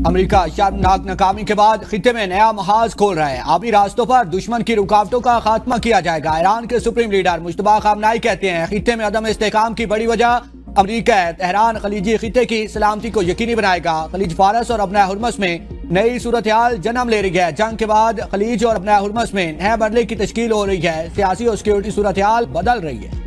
امریکہ شرمناک ناکامی کے بعد خطے میں نیا محاذ کھول رہا ہے۔ آبی راستوں پر دشمن کی رکاوٹوں کا خاتمہ کیا جائے گا۔ ایران کے سپریم لیڈر مجتبیٰ خامنہئی کہتے ہیں خطے میں عدم استحکام کی بڑی وجہ امریکہ ہے۔ تہران خلیجی خطے کی سلامتی کو یقینی بنائے گا۔ خلیج فارس اور ابنۂ ہرمز میں نئی صورتحال جنم لے رہی ہے۔ جنگ کے بعد خلیج اور ابنۂ ہرمز میں نئے مرحلے کی تشکیل ہو رہی ہے۔ سیاسی اور سیکیورٹی صورتحال بدل رہی ہے۔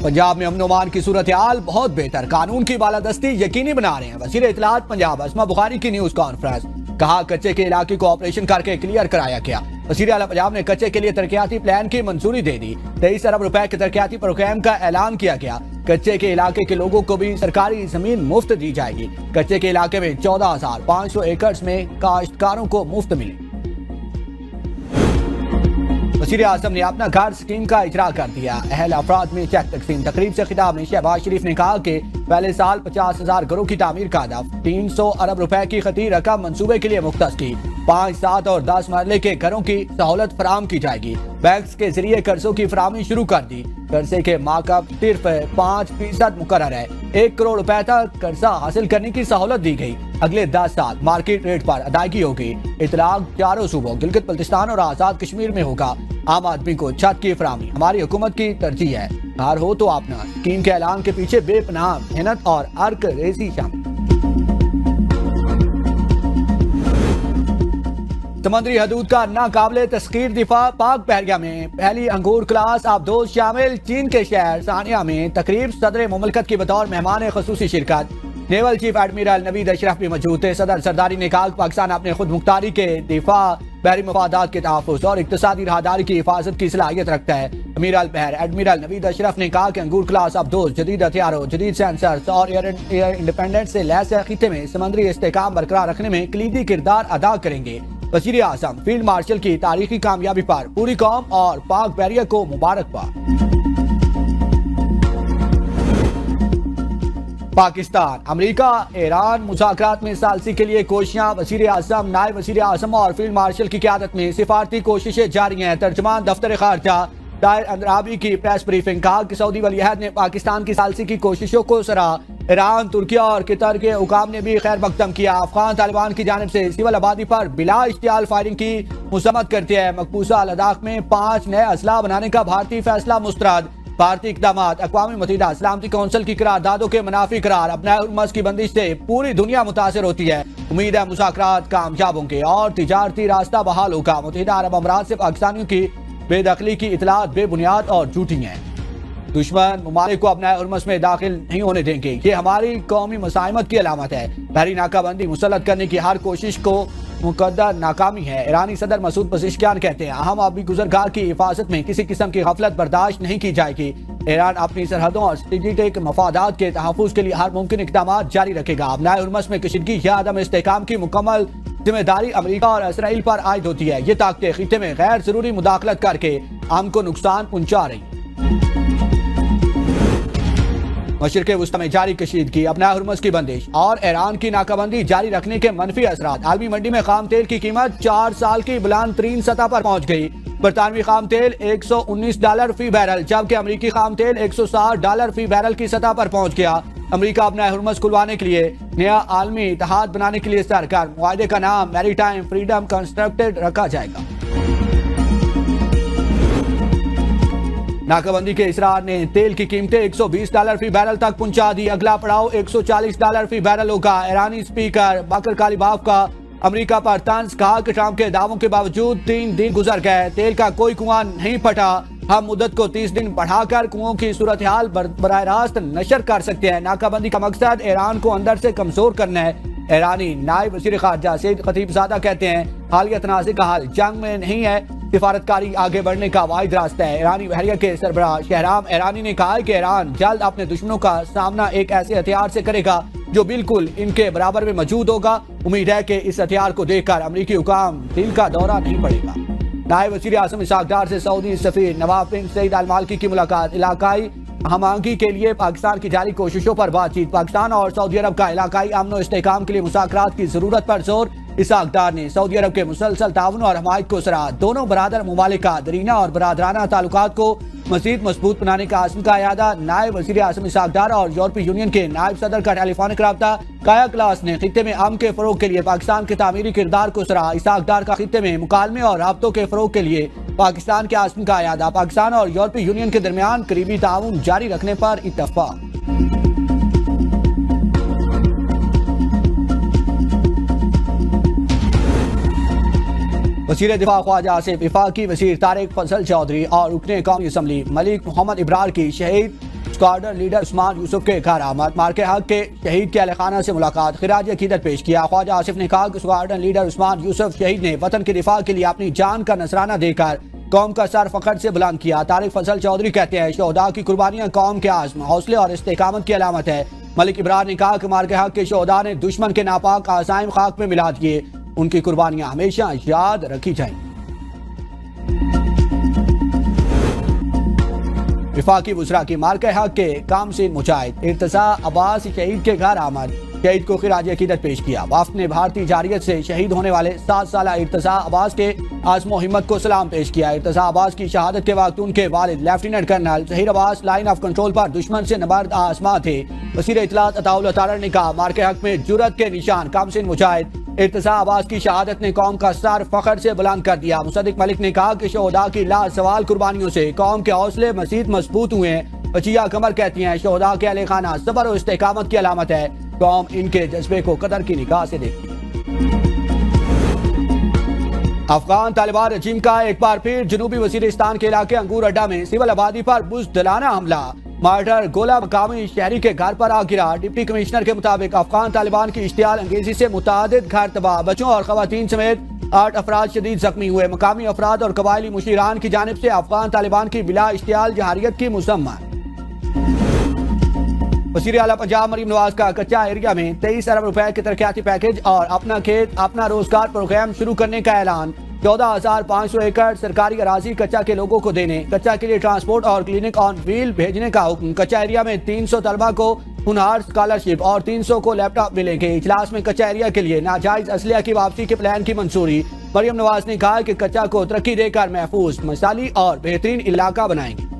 پنجاب میں امن و امان کی صورتحال بہت بہتر، قانون کی بالادستی یقینی بنا رہے ہیں۔ وزیر اطلاعات پنجاب اسما بخاری کی نیوز کانفرنس، کہا کچے کے علاقے کو آپریشن کر کے کلیئر کرایا گیا۔ وزیر اعلیٰ پنجاب نے کچے کے لیے ترقیاتی پلان کی منظوری دے دی۔ 23 ارب روپے کے ترقیاتی پروگرام کا اعلان کیا گیا۔ کچے کے علاقے کے لوگوں کو بھی سرکاری زمین مفت دی جائے گی۔ کچے کے علاقے میں 14,500 ایکڑز میں کاشتکاروں کو مفت ملے۔ وزیر اعظم نے اپنا گھر اسکیم کا اجرا کر دیا۔ اہل افراد میں چیک تقسیم۔ تقریب سے خطاب میں شہباز شریف نے کہا کہ پہلے سال 50,000 گھروں کی تعمیر کا ہدف، 300 ارب روپے کی خطی رقم منصوبے کے لیے مختص کی۔ 5، 7 اور 10 مرحلے کے گھروں کی سہولت فراہم کی جائے گی۔ بینکس کے ذریعے قرضوں کی فراہمی شروع کر دی۔ قرضے کے مارک اپ صرف 5% مقرر ہے۔ 1 کروڑ روپے تک قرضہ حاصل کرنے کی سہولت دی گئی۔ اگلے 10 سال مارکیٹ ریٹ پر ادائیگی ہوگی۔ اطلاق چاروں صوبوں گلگت بلتستان اور آزاد کشمیر میں ہوگا۔ عام آدمی کو چھت کی فراہمی ہماری حکومت کی ترجیح ہے۔ گھر ہو تو اپنا۔ اسکیم کے اعلان کے پیچھے بے پناہ محنت اور ارک ریزی شامل۔ سمندری حدود کا ناقابل تسخیر دفاع۔ پاک بحریہ میں پہلی انگور کلاس آبدوز شامل۔ چین کے شہر سانیہ میں تقریب، صدر مملکت کی بطور مہمان خصوصی شرکت۔ نیول چیف ایڈمرل نوید اشرف بھی موجود تھے۔ صدر زرداری نے کہا کہ پاکستان اپنے خود مختاری کے دفاع، بحری مفادات کے تحفظ اور اقتصادی راہداری کی حفاظت کی صلاحیت رکھتا ہے۔ امیر البحر ایڈمرل نوید اشرف نے کہا کہ انگور کلاس آبدوز جدید ہتھیاروں، جدید سینسرز اور ایئر انڈیپینڈنس سے لیس خطے میں سمندری استحکام برقرار رکھنے میں کلیدی کردار ادا کریں گے۔ وزیر اعظم فیلڈ مارشل کی تاریخی کامیابی پر پوری قوم اور پاک بحریہ کو مبارکباد۔ پاکستان امریکہ ایران مذاکرات میں ثالثی کے لیے کوششاں۔ وزیر اعظم، نائب وزیر اعظم اور فیلڈ مارشل کی قیادت میں سفارتی کوششیں جاری ہیں۔ ترجمان دفتر خارجہ طاہر اندرابی کی پریس بریفنگ، کہا کہ سعودی ولی عہد نے پاکستان کی ثالثی کی کوششوں کو سراہا۔ ایران، ترکیہ اور قطر کے حکام نے بھی خیر مقدم کیا۔ افغان طالبان کی جانب سے سول آبادی پر بلا اشتعال فائرنگ کی مذمت کرتے ہیں۔ مقبوضہ لداخ میں 5 نئے اسلحہ بنانے کا بھارتی فیصلہ مسترد۔ بھارتی اقدامات اقوام متحدہ سلامتی کونسل کی قراردادوں کے منافی قرار۔ ابنۂ ہرمز کی بندش سے پوری دنیا متاثر ہوتی ہے۔ امید ہے مذاکرات کامیاب ہوں گے اور تجارتی راستہ بحال ہوگا۔ متحدہ عرب امارات سے پاکستانیوں کی بے دخلی کی اطلاعات بے بنیاد اور جھوٹی ہیں۔ دشمن ممالک کو ابنۂ ہرمز میں داخل نہیں ہونے دیں گے، یہ ہماری قومی مسالمت کی علامت ہے۔ بحری ناکہ بندی مسلط کرنے کی ہر کوشش کو مقدر ناکامی ہے۔ ایرانی صدر مسعود پزشکیان کہتے ہیں اہم آبی گزرگاہ کی حفاظت میں کسی قسم کی غفلت برداشت نہیں کی جائے گی۔ ایران اپنی سرحدوں اور اسٹریٹجک مفادات کے تحفظ کے لیے ہر ممکن اقدامات جاری رکھے گا۔ ابنۂ ہرمز میں کشیدگی یا عدم استحکام کی مکمل ذمہ داری امریکہ اور اسرائیل پر عائد ہوتی ہے۔ یہ طاقتیں خطے میں غیر ضروری مداخلت کر کے ہم کو نقصان پہنچا رہی ہیں۔ مشرق وسطی میں جاری کشیدگی، ابنۂ ہرمز کی بندش اور ایران کی ناکہ بندی جاری رکھنے کے منفی اثرات۔ عالمی منڈی میں خام تیل کی قیمت 4 سال کی بلند ترین سطح پر پہنچ گئی۔ برطانوی خام تیل $119 فی بیرل، جبکہ امریکی خام تیل $160 فی بیرل کی سطح پر پہنچ گیا۔ امریکہ ابنۂ ہرمز کھلوانے کے لیے نیا عالمی اتحاد بنانے کے لیے سرگرم۔ معاہدے کا نام میری ٹائم فریڈم کنسٹرکٹڈ رکھا جائے گا۔ ناکہ بندی کے اصرار نے تیل کی قیمتیں $120 فی بیرل تک پہنچا دی۔ اگلا پڑاؤ $140 فی بیرل ہوگا۔ ایرانی اسپیکر باقر کالیباف کا امریکہ پر طنز، کہا کہ ٹرمپ کے دعووں کے باوجود 3 دن گزر گئے، تیل کا کوئی کنواں نہیں پھٹا۔ ہم مدت کو 30 دن بڑھا کر کنووں کی صورتحال براہ راست نشر کر سکتے ہیں۔ ناکہ بندی کا مقصد ایران کو اندر سے کمزور کرنا ہے۔ ایرانی نائب وزیر خارجہ سید خطیب زادہ کہتے ہیں حالیہ تنازع کا حل جنگ میں نہیں ہے، سفارتکاری آگے بڑھنے کا واحد راستہ ہے۔ ایرانی بحریہ کے سربراہ شہرام ایرانی نے کہا کہ ایران جلد اپنے دشمنوں کا سامنا ایک ایسے ہتھیار سے کرے گا جو بالکل ان کے برابر میں موجود ہوگا۔ امید ہے کہ اس ہتھیار کو دیکھ کر امریکی حکام دل کا دورہ نہیں پڑے گا۔ نائب وزیر اعظم اسحاق ڈار سے سعودی سفیر نواف بن سعید المالکی کی ملاقات۔ علاقائی ہم آہنگی کے لیے پاکستان کی جاری کوششوں پر بات چیت۔ پاکستان اور سعودی عرب کا علاقائی امن و استحکام کے لیے مذاکرات کی ضرورت پر زور۔ اسحاق ڈار نے سعودی عرب کے مسلسل تعاون اور حمایت کو سراہا۔ دونوں برادر ممالک کا دیرینہ اور برادرانہ تعلقات کو مزید مضبوط بنانے کا عزم کا اعادہ۔ نائب وزیر اعظم اسحاق ڈار اور یورپی یونین کے نائب صدر کا ٹیلی فونک رابطہ۔ کایا کلاس نے خطے میں امن کے فروغ کے لیے پاکستان کے تعمیری کردار کو سراہا۔ اسحاق ڈار کا خطے میں مکالمے اور رابطوں کے فروغ کے لیے پاکستان کے عزم کا اعادہ۔ پاکستان اور یورپی یونین کے درمیان قریبی تعاون جاری رکھنے پر اتفاق۔ وزیر دفاع خواجہ آصف، وفاقی وزیر طارق فضل چودھری اور رکن قومی اسمبلی ملک محمد ابرار کی شہید اسکواڈرن لیڈر عثمان یوسف کے گھر آمد۔ مارکے حق کے شہید کے اہل خانہ سے ملاقات، خراج عقیدت پیش کیا۔ خواجہ آصف نے کہا کہ اسکواڈرن لیڈر عثمان یوسف شہید نے وطن کے دفاع کے لیے اپنی جان کا نذرانہ دے کر قوم کا سر فخر سے بلند کیا۔ طارق فضل چودھری کہتے ہیں شہداء کی قربانیاں قوم کے عزم، حوصلے اور استقامت کی علامت ہے۔ ملک ابرار نے کہا کہ مارکے حق کے شہداء نے دشمن کے ناپاک عزائم خاک میں ملا دیے، ان کی قربانیاں ہمیشہ یاد رکھی جائیں۔ وفاقی وزراء کی مارکہ حق کے کامسین مجاہد ارتضیٰ عباس شہید کے گھر آمد، شہید کو خراج عقیدت پیش کیا۔ وفد نے بھارتی جارحیت سے شہید ہونے والے 7 سالہ ارتضیٰ عباس کے عزم و ہمت کو سلام پیش کیا۔ ارتضیٰ عباس کی شہادت کے وقت ان کے والد lieutenant colonel Zaheer Abbas Line of Control پر دشمن سے نبرد آزما تھے۔ وزیر اطلاعات عطاء اللہ تارڑ نے کہا مارکہ حق میں جرأت کے نشان کامسین مجاہد ارتضیٰ عباس کی شہادت نے قوم کا سر فخر سے بلند کر دیا۔ مصدق ملک نے کہا کہ شہداء کی لازوال قربانیوں سے قوم کے حوصلے مزید مضبوط ہوئے ہیں۔ وجیہ قمر کہتی ہیں شہداء کے اہل خانہ صبر و استقامت کی علامت ہے، قوم ان کے جذبے کو قدر کی نگاہ سے دیکھتی ہے۔ افغان طالبان رجیم کا ایک بار پھر جنوبی وزیرستان کے علاقے انگور اڈا میں سول آبادی پر بزدلانہ حملہ، مارٹر گولہ مقامی شہری کے گھر پر آ گرا۔ ڈپٹی کمشنر کے مطابق افغان طالبان کی اشتعال انگیزی سے متعدد گھر تباہ، بچوں اور خواتین سمیت 8 افراد شدید زخمی ہوئے۔ مقامی افراد اور قبائلی مشیران کی جانب سے افغان طالبان کی بلا اشتعال جہریت کی مذمت۔ وزیر اعلیٰ پنجاب مریم نواز کا کچا ایریا میں 23 ارب روپے کے ترقیاتی پیکج اور اپنا کھیت اپنا روزگار پروگرام شروع کرنے کا اعلان۔ 14,500 ایکڑ سرکاری اراضی کچا کے لوگوں کو دینے، کچا کے لیے ٹرانسپورٹ اور کلینک آن ویل بھیجنے کا حکم۔ کچا ایریا میں 300 طلبہ کو ہنار اسکالرشپ اور 300 کو لیپ ٹاپ ملیں گے۔ اجلاس میں کچا ایریا کے لیے ناجائز اسلحہ کی واپسی کے پلان کی منظوری۔ مریم نواز نے کہا کہ کچا کو ترقی دے کر محفوظ، مثالی اور بہترین علاقہ بنائیں گے۔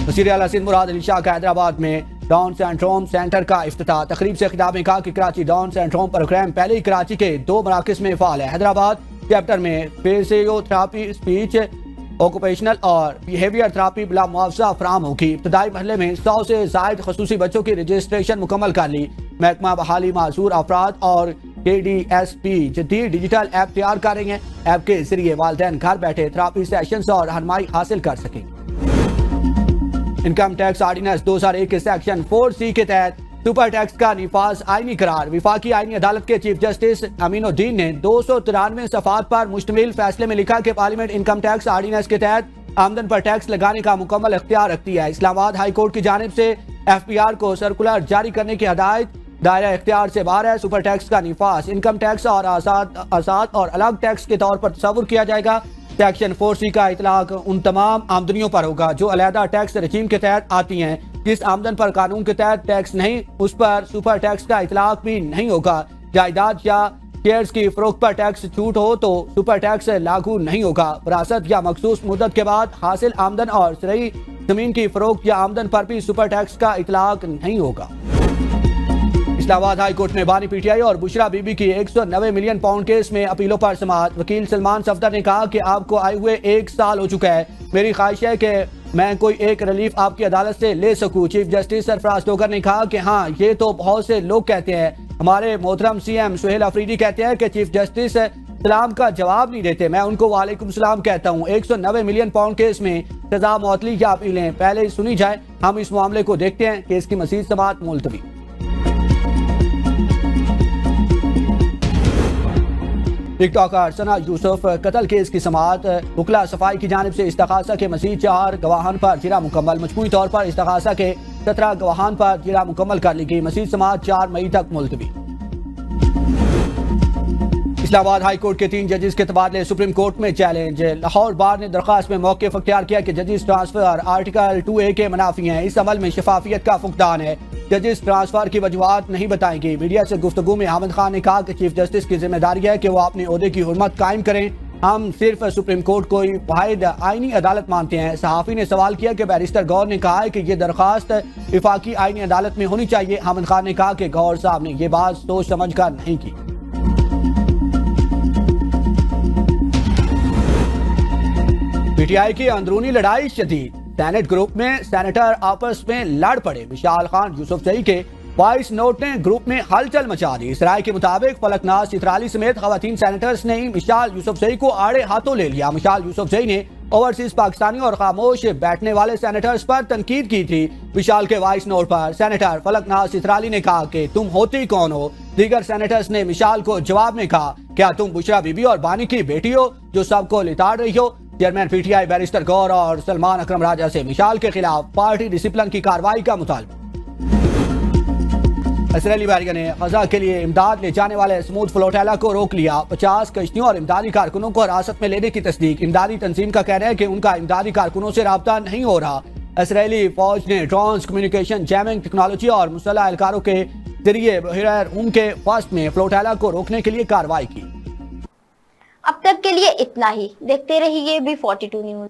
وزیر اعلیٰ سندھ مراد علی شاہ کا حیدرآباد میں ڈاؤن سنڈروم سینٹر کا افتتاح۔ تقریب سے خطاب میں کہا کہ کراچی ڈاؤن سنڈروم پروگرام پہلے ہی کراچی کے 2 مراکز میں فعال ہے۔ حیدرآباد چیپٹر میں فزیو تھراپی، اسپیچ آکوپیشنل اور بیہیویئر تھراپی بلا معاوضہ فراہم ہوگی۔ ابتدائی مرحلے میں 100 سے زائد خصوصی بچوں کی رجسٹریشن مکمل کر لی۔ محکمہ بحالی معذور افراد اور KDSP جدید ڈیجیٹل ایپ تیار کر رہی ہیں۔ ایپ کے ذریعے والدین گھر بیٹھے تھراپی سیشنز اور رہنمائی حاصل کر سکیں۔ انکم ٹیکس آرڈیننس 2001 کے سیکشن 4C کے تحت سپر ٹیکس کا نفاذ آئینی قرار۔ وفاقی آئینی عدالت کے چیف جسٹس امین الدین نے 293 صفحات پر مشتمل فیصلے میں لکھا کہ پارلیمنٹ انکم ٹیکس آرڈیننس کے تحت آمدن پر ٹیکس لگانے کا مکمل اختیار رکھتی ہے۔ اسلام آباد ہائی کورٹ کی جانب سے FPR کو سرکولر جاری کرنے کی ہدایت دائرہ اختیار سے باہر ہے۔ سپر ٹیکس کا نفاذ انکم ٹیکس اور آزاد اور الگ ٹیکس کے طور پر تصور کیا جائے گا۔ سیکشن 4C کا اطلاق ان تمام آمدنیوں پر ہوگا جو علیحدہ ٹیکس رجیم کے تحت آتی ہیں۔ جس آمدن پر قانون کے تحت ٹیکس نہیں، اس پر سپر ٹیکس کا اطلاق بھی نہیں ہوگا۔ جائیداد یا شیئرز کی فروخت پر ٹیکس چھوٹ ہو تو سپر ٹیکس لاگو نہیں ہوگا۔ وراثت یا مخصوص مدت کے بعد حاصل آمدن اور زرعی زمین کی فروخت یا آمدن پر بھی سپر ٹیکس کا اطلاق نہیں ہوگا۔ اسلام آباد ہائی کورٹ میں بانی PTI اور بشرا بی بی کی 190 ملین پاؤنڈ کیس میں اپیلوں پر سماعت۔ وکیل سلمان صفدر نے کہا کہ آپ کو آئے ہوئے 1 سال ہو چکا ہے، میری خواہش ہے کہ میں کوئی ایک ریلیف آپ کی عدالت سے لے سکوں۔ چیف جسٹس سرفراز ٹوکر نے کہا کہ ہاں، یہ تو بہت سے لوگ کہتے ہیں۔ ہمارے محترم CM سہیل افریدی کہتے ہیں کہ چیف جسٹس سلام کا جواب نہیں دیتے۔ میں ان کو وعلیکم السلام کہتا ہوں۔ 190 ملین پاؤنڈ کیس میں سزا معطلی یا اپیلیں پہلے سنی جائیں، ہم اس معاملے کو دیکھتے ہیں کہ اس کی مزید سماعت ملتوی۔ ٹک ٹاکر ثنا یوسف قتل کیس کی سماعت۔ وکلا صفائی کی جانب سے استغاثہ کے مزید 4 گواہان پر جرا مکمل۔ مجموعی طور پر استغاثہ کے 17 گواہان پر جرا مکمل کر لی گئی۔ مزید سماعت 4 مئی تک ملتوی۔ اسلام آباد ہائی کورٹ کے 3 ججز کے تبادلے سپریم کورٹ میں چیلنج۔ لاہور بار نے درخواست میں موقف اختیار کیا کہ ججز ٹرانسفر آرٹیکل 2A کے منافی ہیں۔ اس عمل میں شفافیت کا فقدان ہے۔ ججز ٹرانسفر کی وجوہات نہیں بتائیں گی۔ میڈیا سے گفتگو میں حامد خان نے کہا کہ چیف جسٹس کی ذمہ داری ہے کہ وہ اپنے عہدے کی حرمت قائم کریں۔ ہم صرف سپریم کورٹ کو واحد آئینی عدالت مانتے ہیں۔ صحافی نے سوال کیا کہ بیرسٹر گور نے کہا ہے کہ یہ درخواست وفاقی آئینی عدالت میں ہونی چاہیے۔ حامد خان نے کہا کہ گور صاحب نے یہ بات سوچ سمجھ کر نہیں کی۔ پی ٹی آئی کی اندرونی لڑائی شدید، سینٹ گروپ میں سینیٹر آپس میں لڑ پڑے۔ مشال خان یوسف زئی کے وائس نوٹ نے گروپ میں ہلچل مچا دی۔ اس رائے کے مطابق فلک ناز چترالی سمیت خواتین سینیٹرز نے مشال یوسف زئی کو آڑے ہاتھوں لے لیا۔ مشال یوسف زئی نے اوورسیز پاکستانی اور خاموش بیٹھنے والے سینیٹرز پر تنقید کی تھی۔ مشال کے وائس نوٹ پر سینیٹر فلک ناز چترالی نے کہا کہ تم ہوتی کون ہو؟ دیگر سینیٹرز نے مشال کو جواب میں کہا، کیا تم بشرا بی بی اور بانی کی بیٹی ہو جو سب کو لتاڑ رہی ہو؟ Chairman P T I barrister گور اور سلمان اکرم راجہ سے مشال کے خلاف پارٹی ڈسپلن کی کارروائی کا مطالبہ۔ اسرائیلی بحریہ نے غزہ کے لیے امداد لے جانے والے سمودھ فلوٹیلا کو روک لیا۔ 50 کشتیوں اور امدادی کارکنوں کو حراست میں لینے کی تصدیق۔ امدادی تنظیم کا کہنا ہے کہ ان کا امدادی کارکنوں سے رابطہ نہیں ہو رہا۔ اسرائیلی فوج نے ڈرونز، کمیونیکیشن، جیمنگ ٹیکنالوجی اور مسلح اہلکاروں کے ذریعے بحیرہ روم کے وسط میں فلوٹیلا کو روکنے کے لیے کارروائی کی۔ اب تک کے لیے اتنا ہی، دیکھتے رہیے B42 نیوز۔